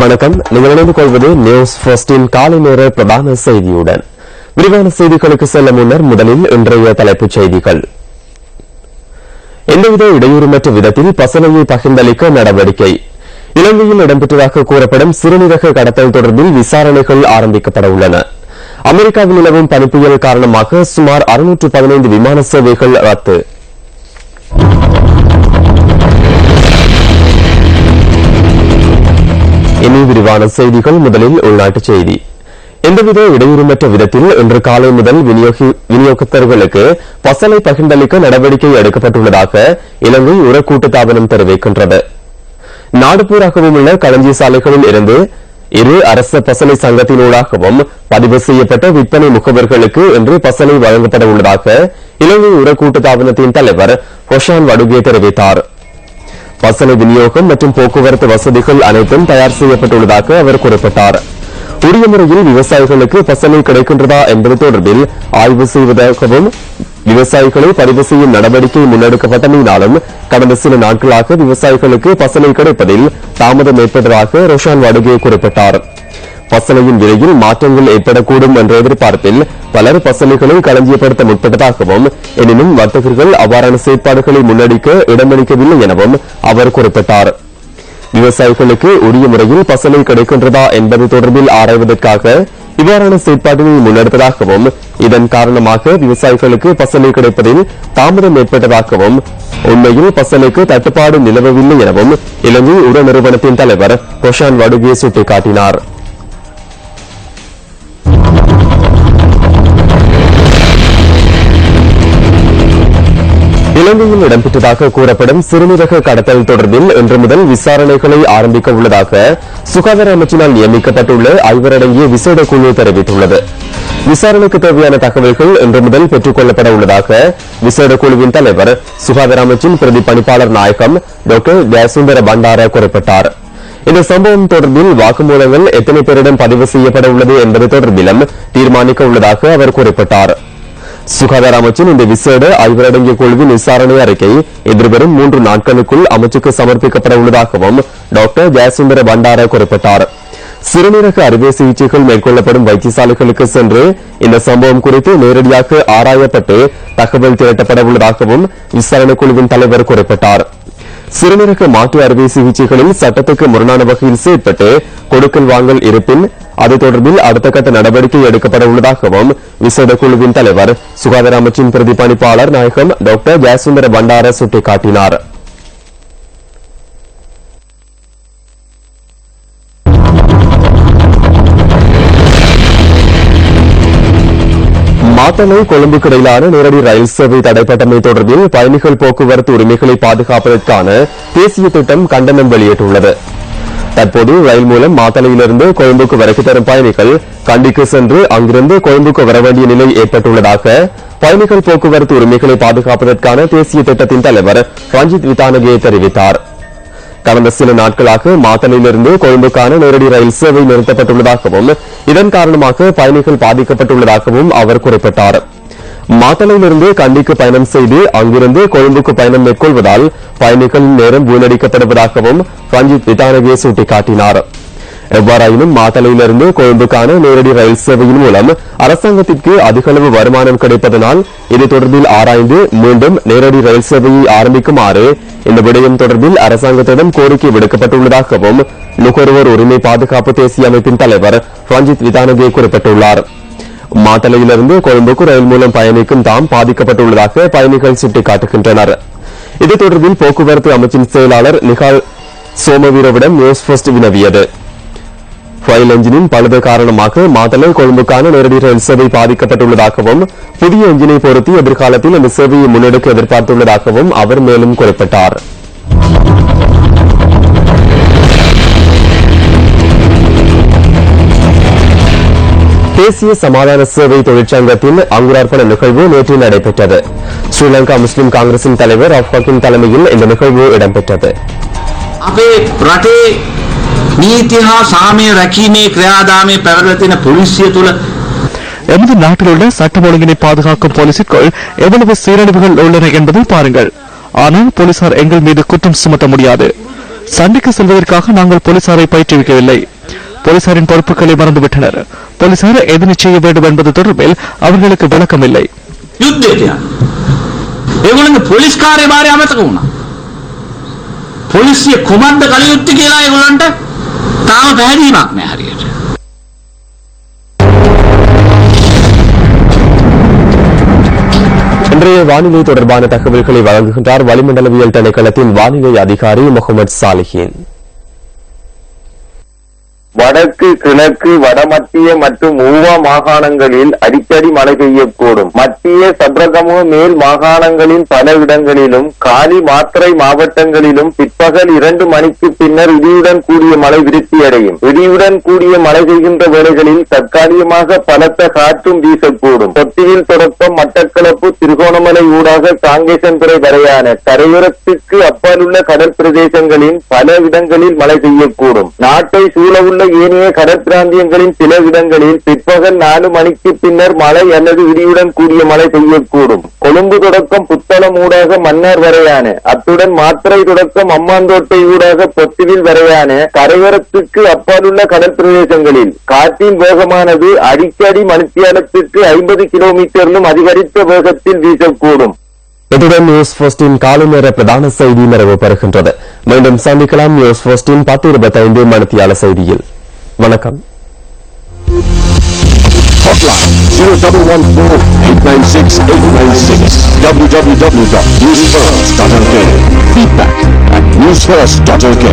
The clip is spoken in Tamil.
வணக்கம். நீங்கள் இணைந்து கொள்வது நியூஸ் ஃபர்ஸ்டின் காலை நேர பிரதான செய்தியுடன். விரிவான செய்திகளுக்கு செல்ல முன்னர் முதலில் இன்றைய தலைப்புச் செய்திகள். எந்தவித இடையூறுமற்ற விதத்தில் பசலையை பகிர்ந்தளிக்க நடவடிக்கை. இலங்கையில் இடம்பெற்றதாக கூறப்படும் சிறுநீரக கடத்தல் தொடர்பில் விசாரணைகள் ஆரம்பிக்கப்பட உள்ளன. அமெரிக்காவில் நிலவும் பனிப்புயல் காரணமாக சுமார் 615 விமான சேவைகள் ரத்து. இனி விரிவான செய்திகள். முதலில் உள்நாட்டுச் செய்தி. எந்தவித இடையூறுமற்ற விதத்தில் இன்று காலை முதல் விநியோகஸ்தர்களுக்கு பசலை பகிர்ந்தளிக்க நடவடிக்கை எடுக்கப்பட்டுள்ளதாக இலங்கை உர கூட்டுத்தாபனம் தெரிவிக்கின்றது. நாடு பூராகவும் உள்ள களஞ்சிய சாலைகளில் இருந்து இரு அரச பசலை சங்கத்தினூடாகவும் பதிவு செய்யப்பட்ட விற்பனை முகவர்களுக்கு இன்று பசலை வழங்கப்பட உள்ளதாக இலங்கை உர கூட்டுத்தாபனத்தின் தலைவர் ஹொஷான் வடுகே தெரிவித்தார். பசலை விநியோகம் மற்றும் போக்குவரத்து வசதிகள் அனைத்தும் தயார் செய்யப்பட்டுள்ளதாக அவர் குறிப்பிட்டார். உரிய முறையில் விவசாயிகளுக்கு பசலை கிடைக்கின்றதா என்பது தொடர்பில் ஆய்வு செய்வதாகவும் விவசாயிகளை பதிவு செய்யும் நடவடிக்கை முன்னெடுக்கப்பட்டமையினாலும் கடந்த சில நாட்களாக விவசாயிகளுக்கு பசலை கிடைப்பதில் தாமதம் ஏற்பட்டதாக ரோஷான் வடுகே குறிப்பிட்டார். பசலையின் விலையில் மாற்றங்கள் ஏற்படக்கூடும் என்ற எதிர்பார்ப்பில் பலர் பசலைகளை களஞ்சியப்படுத்த முற்பட்டதாகவும், எனினும் வர்த்தகர்கள் அவ்வாறான செயற்பாடுகளை முன்னெடுக்க இடமளிக்கவில்லை எனவும் அவர் குறிப்பிட்டார். விவசாயிகளுக்கு உரிய முறையில் பசலை கிடைக்கின்றதா என்பது தொடர்பில் ஆராய்வதற்காக இவ்வாறான செயற்பாடுகளை முன்னெடுத்ததாகவும், இதன் காரணமாக விவசாயிகளுக்கு பசலை கிடைப்பதில் தாமதம் ஏற்பட்டதாகவும், உண்மையில் பசலைக்கு தட்டுப்பாடு நிலவவில்லை எனவும் இலங்கை உர நிறுவனத்தின் தலைவர் ஹொஷான் வடுகே சுட்டிக்காட்டினார். இலங்கையில் இடம்பெற்றதாக கூறப்படும் சிறுநீரக கடத்தல் தொடர்பில் இன்று முதல் விசாரணைகளை ஆரம்பிக்க உள்ளதாக சுகாதார அமைச்சினால் நியமிக்கப்பட்டுள்ள ஐவரடங்கிய விசேட குழு தெரிவித்துள்ளது. விசாரணைக்கு தேவையான தகவல்கள் இன்று முதல் பெற்றுக் கொள்ளப்பட உள்ளதாக விசேட குழுவின் தலைவர் சுகாதார அமைச்சின் பிரதி பணிப்பாளர் நாயகம் டாக்டர் ஜெயசுந்தர பண்டார குறிப்பிட்டார். இந்த சம்பவம் தொடர்பில் வாக்குமூலங்கள் எத்தனை பேரிடம் பதிவு செய்யப்பட உள்ளது என்பது தொடர்பிலும் தீர்மானிக்க உள்ளதாக அவர் குறிப்பிட்டார். சுகாதார அமைச்சின் இந்த விசேட ஐவரடங்கிய குழுவின் விசாரணை அறிக்கை எதிர்வரும் 3 நாட்களுக்குள் அமைச்சுக்கு சமர்ப்பிக்கப்பட உள்ளதாகவும் டாக்டர் ஜெயசுந்தர பண்டார குறிப்பிட்டார். சிறுநீரக அறுவை சிகிச்சைகள் மேற்கொள்ளப்படும் வைத்தியசாலைகளுக்கு சென்று இந்த சம்பவம் குறித்து நேரடியாக ஆராயப்பட்டு தகவல் திரட்டப்பட உள்ளதாகவும் விசாரணை குழுவின் தலைவர் குறிப்பிட்டார். சிறுநீரக மாற்று அறுவை சிகிச்சைகளில் சட்டத்துக்கு முரணான வகையில் செயற்பட்டு கொடுக்கல் வாங்கல் இருப்பின் அது தொடர்பில் அடுத்த கட்ட நடவடிக்கை எடுக்கப்பட உள்ளதாகவும் விசேட குழுவின் தலைவர் சுகாதார அமைச்சின் பிரதி பணிப்பாளர் நாயகம் டாக்டர் ஜெயசுந்தர பண்டார சுட்டிக்காட்டினார். மாத்தளை கொழும்புக்கு இடையிலான நேரடி ரயில் சேவை தடைப்பட்டமை தொடர்பில் பயணிகள் போக்குவரத்து உரிமைகளை பாதுகாப்பதற்கான தேசிய திட்டம் கண்டனம் வெளியிட்டுள்ளது. தற்போது ரயில் மூலம் மாத்தளையிலிருந்து கொழும்புக்கு வருகை தரும் பயணிகள் கண்டிக்கு சென்று அங்கிருந்து கொழும்புக்கு வர வேண்டிய நிலை ஏற்பட்டுள்ளதாக பயணிகள் போக்குவரத்து உரிமைகளை பாதுகாப்பதற்கான தேசிய திட்டத்தின் தலைவர் ரஞ்சித் விதானகே தெரிவித்தார். கடந்த சில நாட்களாக மாத்தளையிலிருந்து கொழும்புக்கான நேரடி ரயில் சேவை நிறுத்தப்பட்டுள்ளதாகவும், இதன் காரணமாக பயணிகள் பாதிக்கப்பட்டுள்ளதாகவும் அவர் குறிப்பிட்டார். மாத்தளையிலிருந்து கண்டிக்கு பயணம் செய்து அங்கிருந்து கொழும்புக்கு பயணம் மேற்கொள்வதால் பயணிகளின் நேரம் வீணடிக்கப்படுவதாகவும் ரஞ்சித் விதானகே சுட்டிக்காட்டினார். எவ்வாறாயினும் மாத்தளையிலிருந்து கொழும்புக்கான நேரடி ரயில் சேவையின் மூலம் அரசாங்கத்திற்கு அதிகளவு வருமானம் கிடைப்பதனால் இது தொடர்பில் ஆராய்ந்து மீண்டும் நேரடி ரயில் சேவையை ஆரம்பிக்குமாறு இந்த விடயம் தொடர்பில் அரசாங்கத்திடம் கோரிக்கை விடுக்கப்பட்டுள்ளதாகவும் நுகர்வோர் உரிமை பாதுகாப்பு தேசிய அமைப்பின் தலைவர் ரஞ்சித் விதானகே குறிப்பிட்டுள்ளார். மாத்தளையிலிருந்து கொழும்புக்கு ரயில் மூலம் பயணிக்கும் தாம் பாதிக்கப்பட்டுள்ளதாக பயணிகள் சுட்டிக்காட்டுகின்றனர். இது தொடர்பில் போக்குவரத்து அமைச்சின் செயலாளர் நிகால் சோமவீரவிடம் நியூஸ் ஃபர்ஸ்ட் வினவியது. ரயில் என்ஜினின் பழுது காரணமாக மாத்தளை கொழும்புக்கான நேரடி ரயில் சேவை பாதிக்கப்பட்டுள்ளதாகவும், புதிய என்ஜினை பொருத்தி எதிர்காலத்தில் இந்த சேவையை முன்னெடுக்க எதிர்பார்த்துள்ளதாகவும் அவர் மேலும் குறிப்பிட்டார். தேசிய சமாதான சேவை தொழிற்சங்கத்தின் அங்குரார்ப்பண நிகழ்வு நேற்று நடைபெற்றது. ஸ்ரீலங்கா முஸ்லிம் காங்கிரசின் தலைவர் அஃபாக்கின் தலைமையில் இந்த நிகழ்வு இடம்பெற்றது. எமது நாட்டில் உள்ள சட்டம் ஒழுங்கினை பாதுகாக்கும் போலீசிற்குள் எவ்வளவு சீரழிவுகள் உள்ளன என்பதை பாருங்கள். ஆனால் போலீசார் எங்கள் மீது குற்றம் சுமத்த முடியாது. சண்டைக்கு செல்வதற்காக நாங்கள் போலீசாரை பயிற்றுவிக்கவில்லை. போலீசாரின் பொறுப்புகளை மறந்துவிட்டனர். போலீசார் எதனை செய்ய வேண்டும் என்பது தொடர்பில் அவர்களுக்கு விளக்கம் இல்லை. පොලිස්කාරය භාරය අමතක වුණා. පොලිසිය කුමක්ද කළ යුත්තේ කියලා ඒගොල්ලන්ට තාම පැහැදීමක් නැහැ හරියට. இன்றைய வானிலை தொடர்பான தகவல்களை வழங்குகின்றார் வளிமண்டலவியல் திணைக்களத்தின் வானிலை அதிகாரி முகமது சாலிஹின். வடக்கு, கிழக்கு, வடமத்திய மற்றும் ஊவா மாகாணங்களில் அடிக்கடி மழை பெய்யக்கூடும். மத்திய சப்ரகமு மேல் மாகாணங்களின் பல இடங்களிலும் காலி மாத்தறை மாவட்டங்களிலும் பிற்பகல் 2 மணிக்கு பின்னர் இடியுடன் கூடிய மழை விருத்தியடையும். இடியுடன் கூடிய மழை பெய்கின்ற வேளைகளில் தற்காலிகமாக பலத்த காற்றும் வீசக்கூடும். பொத்தியில் தொடக்கம் மட்டக்களப்பு, திருகோணமலை ஊடாக காங்கேசன்துறை வரையான கரையோரத்துக்கு அப்பாலுள்ள கடல் பிரதேசங்களின் பல இடங்களில் மழை பெய்யக்கூடும். நாட்டை சூழவுள்ள ஏனைய கடற்பிராந்தியங்களின் சில இடங்களில் பிற்பகல் 4 மணிக்கு பின்னர் மழை அல்லது இடியுடன் கூடிய மழை பெய்யக்கூடும். கொழும்பு தொடக்கம் புத்தளம் ஊடாக மன்னார் வரையான, அத்துடன் மாத்தறை தொடக்கம் அம்மாந்தோட்டை ஊடாக பொத்துவில் வரையான கரையோரத்துக்கு அப்பாலுள்ள கடல் பிரதேசங்களில் காற்றின் வேகமானது அடிக்கடி மணித்தியாலத்திற்கு 50 கிலோமீட்டரிலும் அதிகரித்த வேகத்தில் வீசக்கூடும். இத்துடன் நியூஸ் போஸ்டின் காலை நேர பிரதான செய்தி நிறைவு பெறுகின்றது. மீண்டும் சந்திக்கலாம் நியூஸ் போஸ்டின் 10:25 மணித்தியால செய்தியில். வணக்கம். Hotline 0114-896-896 www.newsfirst.lk. Feedback at newsfirst.lk.